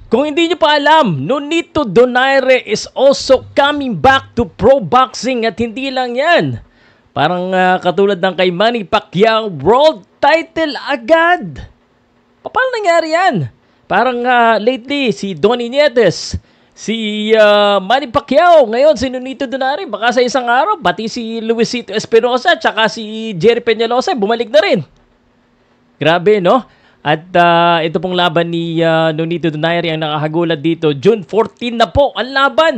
Kung hindi nyo pa alam, Nonito Donaire is also coming back to pro boxing at hindi lang yan. Parang katulad ng kay Manny Pacquiao, world title agad. Paano nangyari yan? Parang lately, si Donnie Nietes, si Manny Pacquiao, ngayon si Nonito Donaire, baka sa isang araw, pati si Luisito Espinosa, tsaka si Jerry Peñalosa, bumalik na rin. Grabe, no? At ito pong laban ni Nonito Donaire ang nakahagulat dito. June 14 na po ang laban.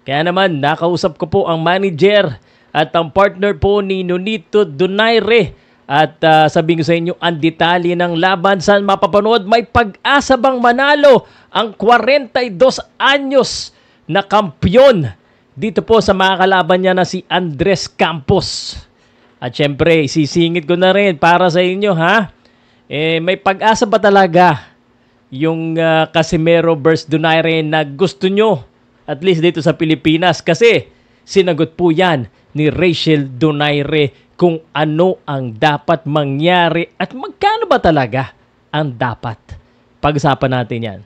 Kaya naman, nakausap ko po ang manager at ang partner po ni Nonito Donaire. At sabihin ko sa inyo, ang detalye ng laban, saan mapapanood, may pag-asa bang manalo ang 42 anyos na kampyon dito po sa mga kalaban niya na si Andres Campos. At syempre, sisingit ko na rin para sa inyo, ha? May pag-asa ba talaga yung Casimero versus Donaire na gusto nyo, at least dito sa Pilipinas? Kasi sinagot po yan ni Rachel Donaire kung ano ang dapat mangyari at magkano ba talaga ang dapat. Pag-usapan natin yan.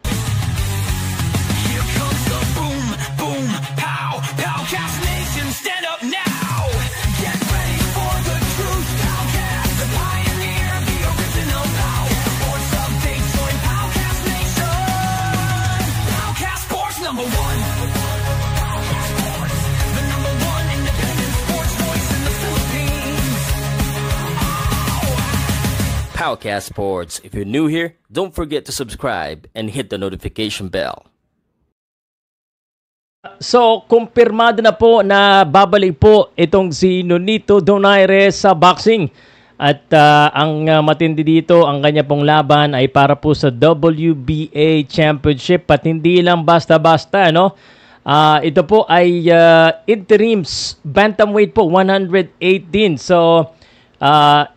Powcast Sports. If you're new here, don't forget to subscribe and hit the notification bell. So, kumpirmado na po na babalik po itong si Nonito Donaire sa boxing. At ang matindi dito, ang kanya pong laban ay para po sa WBA Championship at hindi lang basta-basta, no? Ito po ay interims bantamweight po, 118. So,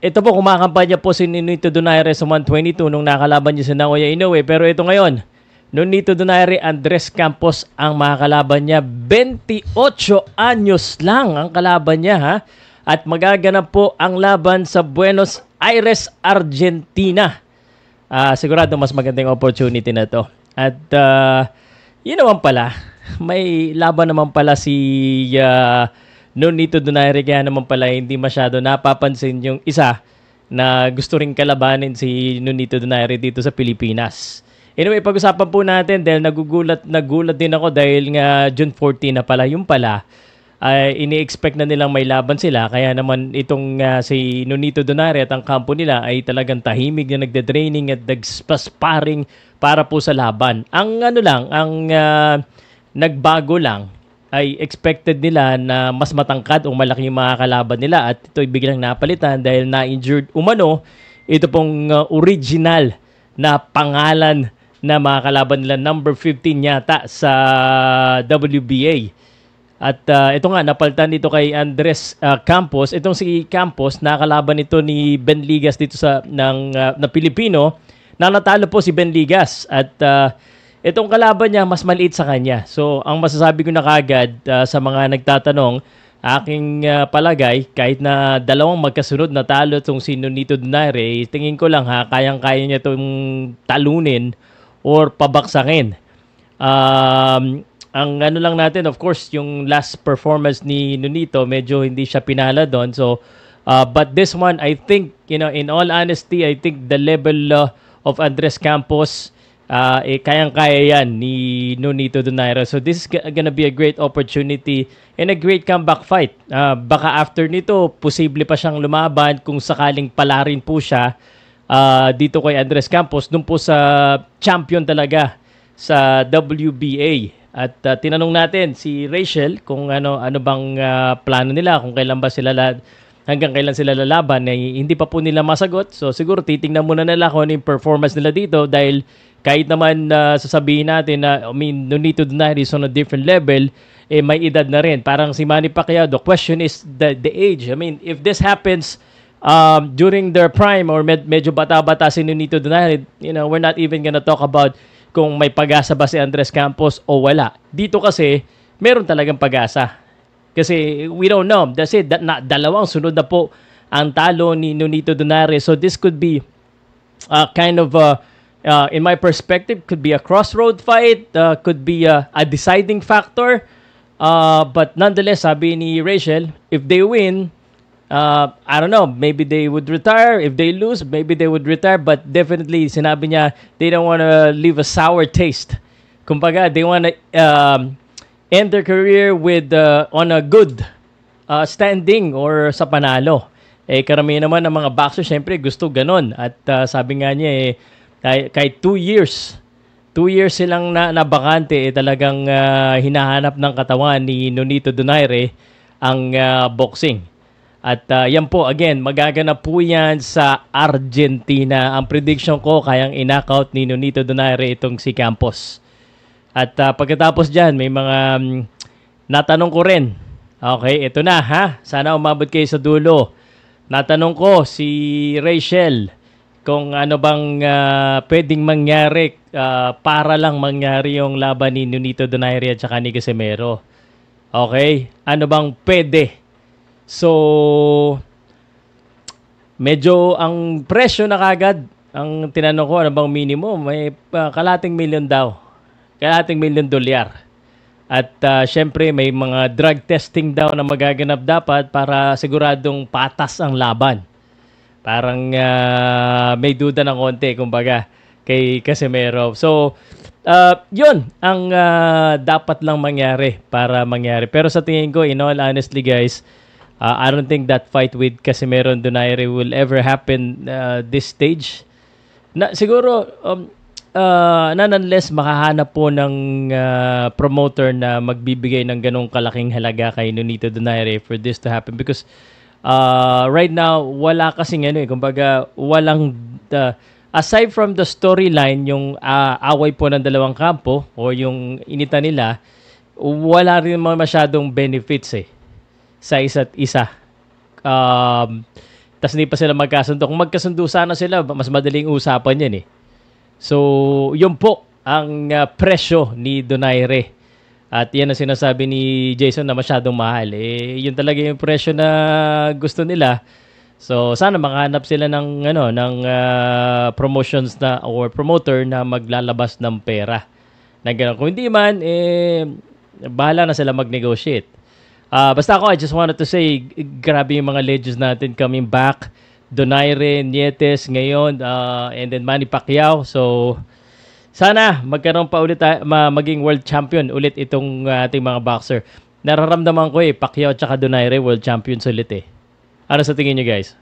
ito po, kumakampanya po si Nonito Donaire sa 122 nung nakalaban niya sa Naoya Inoue. Pero ito ngayon, Nonito Donaire, Andres Campos ang makakalaban niya. 28 anyos lang ang kalaban niya, ha? At magaganap po ang laban sa Buenos Aires, Argentina. Sigurado mas magandang opportunity na to. At yun naman pala, may laban naman pala si Nonito Donaire, kaya naman pala hindi masyado napapansin yung isa na gusto ring kalabanin si Nonito Donaire dito sa Pilipinas. Anyway, pag-usapan po natin dahil nagulat din ako dahil nga June 14 na pala. Yung pala, ini-expect na nilang may laban sila. Kaya naman itong si Nonito Donaire at ang kampo nila ay talagang tahimik na nagde-training at nagpa-sparring para po sa laban. Ang nagbago lang ay expected nila na mas matangkad o malaki yung mga kalaban nila at ito'y biglang napalitan dahil na-injured umano ito pong original na pangalan na mga kalaban nila, number 15 yata sa WBA. At ito nga, napalitan dito kay Andres Campos. Itong si Campos, nakalaban ito ni Ben Ligas dito na Pilipino, na natalo po si Ben Ligas at itong kalaban niya, mas maliit sa kanya. So, ang masasabi ko na kagad sa mga nagtatanong, aking palagay, kahit na dalawang magkasunod na talo itong si Nonito Donaire, tingin ko lang kayang-kaya niya itong talunin or pabaksakin. Ang ano lang natin, of course, yung last performance ni Nonito, medyo hindi siya pinala doon. So, but this one, I think, in all honesty, I think the level of Andres Campos, kayang-kaya yan ni Nonito Donaire. So this is gonna be a great opportunity and a great comeback fight. Baka after nito, posible pa siyang lumaban kung sakaling palarin po siya dito kay Andres Campos, dun po sa champion talaga sa WBA. At tinanong natin si Rachel kung ano bang plano nila, kung kailan ba sila hanggang kailan sila lalaban, hindi pa po nila masagot. So siguro titingnan muna nila kung ano yung performance nila dito dahil kahit naman sasabihin natin na Nonito Donaire is on a different level, may edad na rin. Parang si Manny Pacquiao, the question is the age. If this happens during their prime or medyo bata-bata si Nonito Donaire, we're not even gonna talk about kung may pag-asa ba si Andres Campos o wala. Dito kasi, meron talagang pag-asa. Kasi we don't know. That's it. Dalawang sunod na po ang talo ni Nonito Donaire. So this could be kind of in my perspective, could be a crossroad fight, could be a deciding factor. But nonetheless, sabi ni Rachel, if they win, I don't know, maybe they would retire. If they lose, maybe they would retire. But definitely, sinabi niya, they don't want to leave a sour taste. Kumbaga, they want to end their career with on a good standing or sa panalo. Karamihan naman ng mga boxers, syempre gusto ganon. At sabi nga niya, kahit 2 years silang nabakante, talagang hinahanap ng katawan ni Nonito Donaire ang boxing. At yan po, again, magaganap po yan sa Argentina. Ang prediction ko, kayang in-knockout ni Nonito Donaire itong si Campos. At pagkatapos dyan, may mga natanong ko rin. Okay, ito na ha. Sana umabot kayo sa dulo. Natanong ko si Rachel kung ano bang pwedeng mangyari para lang mangyari yung laban ni Nonito Donaire at saka ni Casimero. Okay, ano bang pwede? So, medyo ang presyo na kagad, ang tinanong ko, ano bang minimum? May kalating milyon daw. Kalating milyon dolyar. At syempre may mga drug testing daw na magaganap dapat para siguradong patas ang laban. Parang may duda ng konti, kumbaga, kay Casimero. So, yun ang dapat lang mangyari para mangyari. Pero sa tingin ko, in all honestly guys, I don't think that fight with Casimero and Donaire will ever happen this stage. Siguro, nonetheless, makahanap po ng promoter na magbibigay ng ganong kalaking halaga kay Nonito Donaire for this to happen. Because right now, wala kasing kumbaga, walang, aside from the storyline, yung away po ng dalawang kampo o yung inita nila, wala rin masyadong benefits sa isa't isa. Tas hindi pa sila magkasundo. Kung magkasundo sana sila, mas madaling usapan yan So, yun po ang presyo ni Donaire. At yan ang sinasabi ni Jason na masyadong mahal. Yun talaga yung presyo na gusto nila. So, sana makahanap sila ng promotions na or promoter na maglalabas ng pera. Na ganun. Kung hindi man, bahala na sila mag-negotiate. Basta ako, I just wanted to say, grabe yung mga legends natin coming back. Donaire, Nietes ngayon, and then Manny Pacquiao. So, sana magkaroon pa ulit maging world champion ulit itong ating mga boxer. Nararamdaman ko Pacquiao at Donaire world champions ulit Ano sa tingin nyo guys?